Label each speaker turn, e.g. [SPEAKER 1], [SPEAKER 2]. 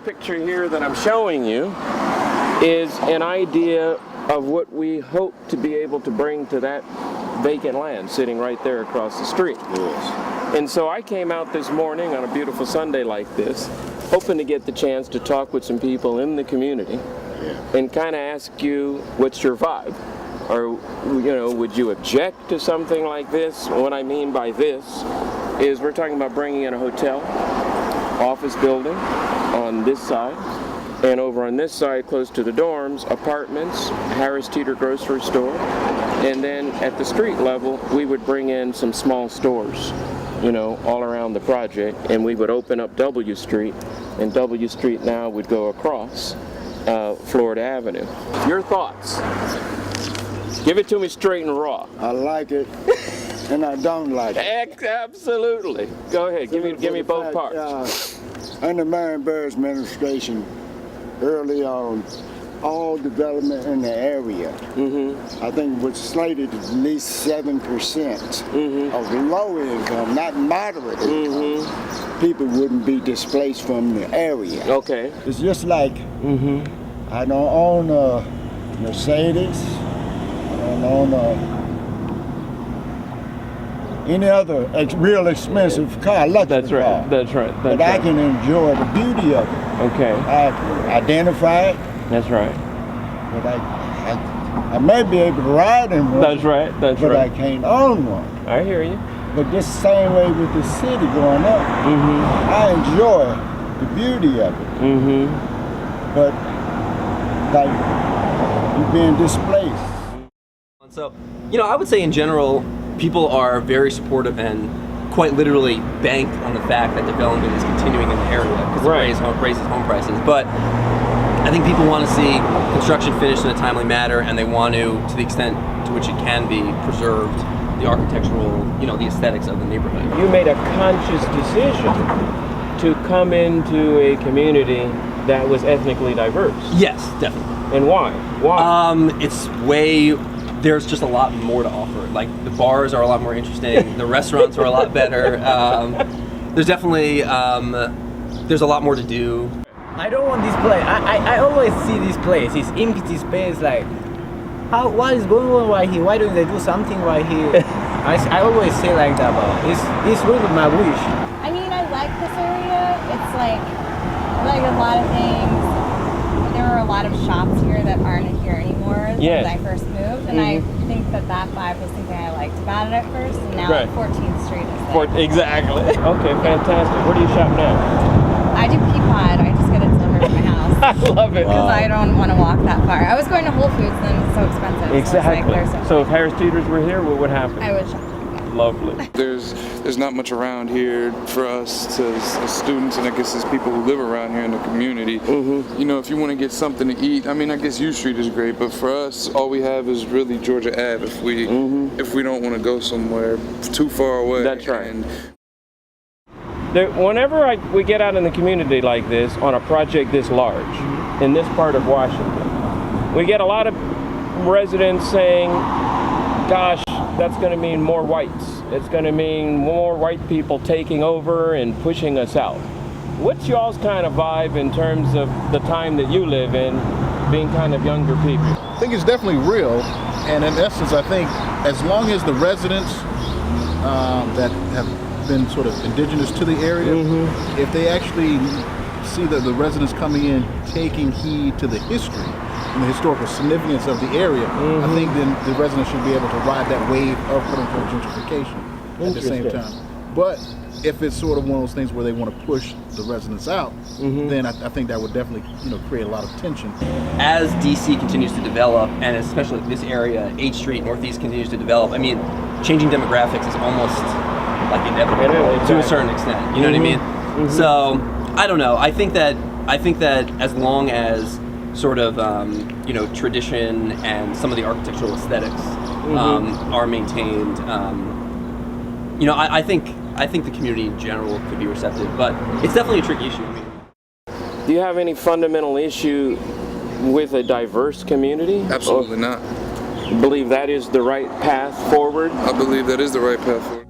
[SPEAKER 1] Picture here that I'm showing you is an idea of what we hope to be able to bring to that vacant land sitting right there across the street.
[SPEAKER 2] Yes.
[SPEAKER 1] And so I came out this morning on a beautiful Sunday like this, hoping to get the chance to talk with some people in the community and kind of ask you, what's your vibe? Or, you know, would you object to something like this? What I mean by this is we're talking about bringing in a hotel, office building on this side, and over on this side close to the dorms, apartments, Harris Teeter grocery store, and then at the street level we would bring in some small stores, you know, all around the project, and we would open up W Street, and W Street now would go across Florida Avenue. Your thoughts? Give it to me straight and raw.
[SPEAKER 2] I like it, and I don't like it.
[SPEAKER 1] Absolutely. Go ahead. Give me both parts.
[SPEAKER 2] Under Marion Barry's administration, early on, all development in the area, I think was slated at least 7% of low income, not moderate income. People wouldn't be displaced from the area.
[SPEAKER 1] Okay.
[SPEAKER 2] It's just like I don't own a Mercedes, I don't own any other real expensive car, luxury car.
[SPEAKER 1] That's right.
[SPEAKER 2] But I can enjoy the beauty of it.
[SPEAKER 1] Okay.
[SPEAKER 2] I can identify it.
[SPEAKER 1] That's right.
[SPEAKER 2] But I may be able to ride in one.
[SPEAKER 1] That's right.
[SPEAKER 2] But I can't own one.
[SPEAKER 1] I hear you.
[SPEAKER 2] But this same way with the city going up, I enjoy the beauty of it. But like you're being displaced.
[SPEAKER 3] So, you know, I would say in general, people are very supportive and quite literally bank on the fact that development is continuing in the area because it raises home prices. But I think people want to see construction finished in a timely manner, and they want to the extent to which it can be, preserved the architectural, you know, the aesthetics of the neighborhood. You
[SPEAKER 1] made a conscious decision to come into a community that was ethnically diverse.
[SPEAKER 3] Yes, definitely.
[SPEAKER 1] And why?
[SPEAKER 3] There's just a lot more to offer. Like, the bars are a lot more interesting, the restaurants are a lot better. There's definitely, there's a lot more to do.
[SPEAKER 4] I don't want this place. I always see this place, it's empty space, like, what is going on right here? Why don't they do something right here? I always say like that, but it's really my wish.
[SPEAKER 5] I mean, I like this area. It's like a lot of things. There are a lot of shops here that aren't here anymore since I first moved, and I think that vibe was something I liked about it at first, and now 14th Street is there.
[SPEAKER 1] Exactly. Okay, fantastic. Where do you shop now?
[SPEAKER 5] I do Peapod. I just get it delivered to my house.
[SPEAKER 1] I love it.
[SPEAKER 5] Because I don't want to walk that far. I was going to Whole Foods, then it's so expensive.
[SPEAKER 1] Exactly. So if Harris Teeters were here, what would happen?
[SPEAKER 5] I would shop.
[SPEAKER 1] Lovely.
[SPEAKER 6] There's not much around here for us as students, and I guess as people who live around here in the community. You know, if you want to get something to eat, I mean, I guess U Street is great, but for us, all we have is really Georgia Ave if we don't want to go somewhere too far away.
[SPEAKER 1] That's right. Whenever we get out in the community like this on a project this large in this part of Washington, we get a lot of residents saying, gosh, that's going to mean more whites. It's going to mean more white people taking over and pushing us out. What's y'all's kind of vibe in terms of the time that you live in, being kind of younger people?
[SPEAKER 7] I think it's definitely real, and in essence, I think as long as the residents that have been sort of indigenous to the area, if they actually see that the residents coming in taking heed to the history and the historical significance of the area, I think then the residents should be able to ride that wave of quote-unquote gentrification at the same time. But if it's sort of one of those things where they want to push the residents out, then I think that would definitely, you know, create a lot of tension.
[SPEAKER 3] As DC continues to develop, and especially this area, H Street, Northeast continues to develop, I mean, changing demographics is almost like inevitable to a certain extent. You know what I mean? So I don't know. I think that as long as sort of tradition and some of the architectural aesthetics are maintained. I think the community in general could be receptive, but it's definitely a tricky issue. I mean,
[SPEAKER 1] Do you have any fundamental issue with a diverse community?
[SPEAKER 6] Absolutely not.
[SPEAKER 1] Believe that is the right path forward?
[SPEAKER 6] I believe that is the right path forward.